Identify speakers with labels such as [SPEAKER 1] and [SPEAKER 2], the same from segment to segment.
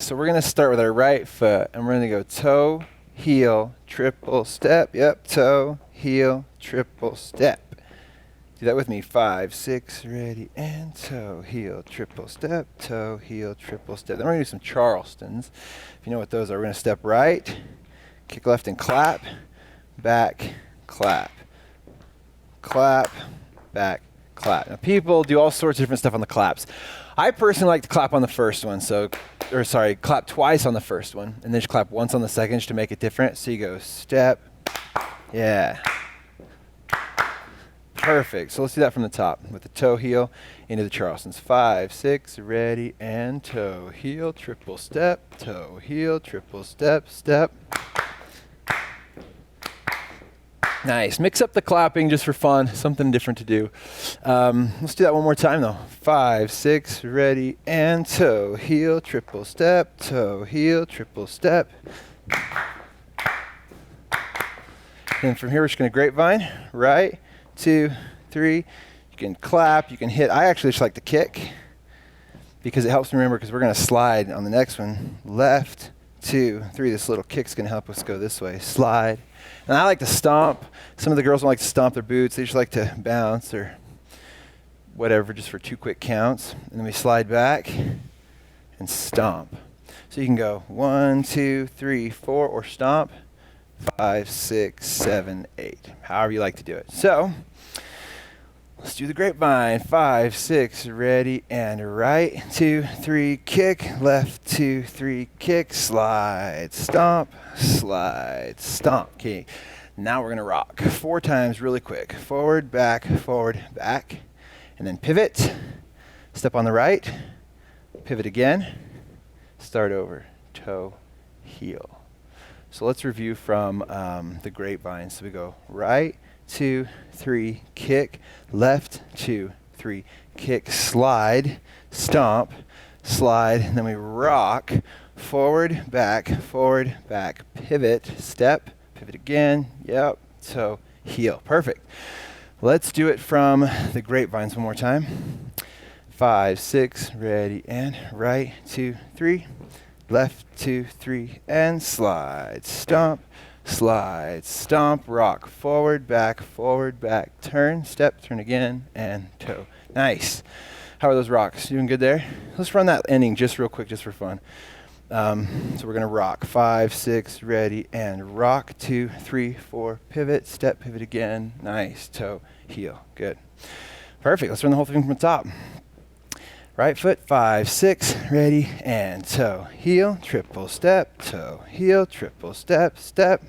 [SPEAKER 1] So we're going to start with our right foot, and we're going to go toe, heel, triple step. Yep, toe, heel, triple step. Do that with me. 5, 6, ready, and toe, heel, triple step, toe, heel, triple step. Then we're going to do some Charlestons. If you know what those are, we're going to step right, kick left and clap, back, clap, clap, back, clap. Now people do all sorts of different stuff on the claps. I personally like to clap on the first one, clap twice on the first one, and then just clap once on the second just to make it different. So you go step, yeah. Perfect. So let's do that from the top with the toe, heel, into the Charlestons. 5, 6, ready, and toe, heel, triple step, toe, heel, triple step, step. Nice. Mix up the clapping just for fun, something different to do. Let's do that one more time though. 5, 6, ready, and toe, heel, triple step, toe, heel, triple step. And from here we're just going to grapevine, right, 2, 3. You can clap, you can hit. I actually just like to kick because it helps me remember, because we're going to slide on the next one. Left, 2, 3. This little kick's going to help us go this way. Slide. And I like to stomp. Some of the girls don't like to stomp their boots. They just like to bounce or whatever, just for 2 quick counts. And then we slide back and stomp. So you can go 1, 2, 3, 4, or stomp 5, 6, 7, 8. However you like to do it. So let's do the grapevine. 5, 6, ready, and right, 2, 3, kick, left, 2, 3, kick, slide, stomp, slide, stomp. Okay, now we're gonna rock 4 times really quick. Forward, back, and then pivot, step on the right, pivot again, start over, toe, heel. So let's review from the grapevine. So we go right, 2, 3, kick, left, 2, 3, kick, slide, stomp, slide, and then we rock, forward, back, pivot, step, pivot again, yep, so heel. Perfect. Let's do it from the grapevines one more time. 5, 6, ready, and right, 2, 3, left, 2, 3, and slide, stomp, slide, stomp, rock, forward, back, turn, step, turn again, and toe. Nice. How are those rocks? Doing good there? Let's run that ending just real quick, just for fun. So we're going to rock. 5, 6, ready, and rock. 2, 3, 4, pivot, step, pivot again. Nice. Toe, heel. Good. Perfect. Let's run the whole thing from the top. Right foot, 5, 6, ready, and toe, heel, triple step, toe, heel, triple step, step.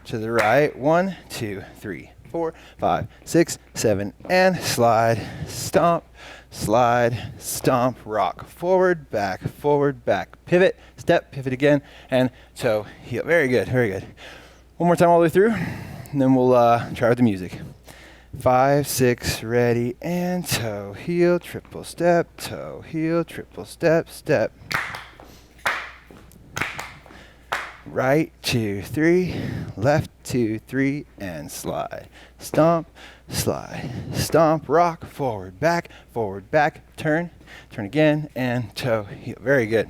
[SPEAKER 1] To the right, 1, 2, 3, 4, 5, 6, 7, and slide, stomp, rock, forward, back, pivot, step, pivot again, and toe, heel. Very good, very good. One more time all the way through, and then we'll try with the music. 5, 6, ready, and toe, heel, triple step, toe, heel, triple step, step. Right, 2, 3, left, 2, 3, and slide. Stomp, slide, stomp, rock, forward, back, turn again, and toe, heel. Very good.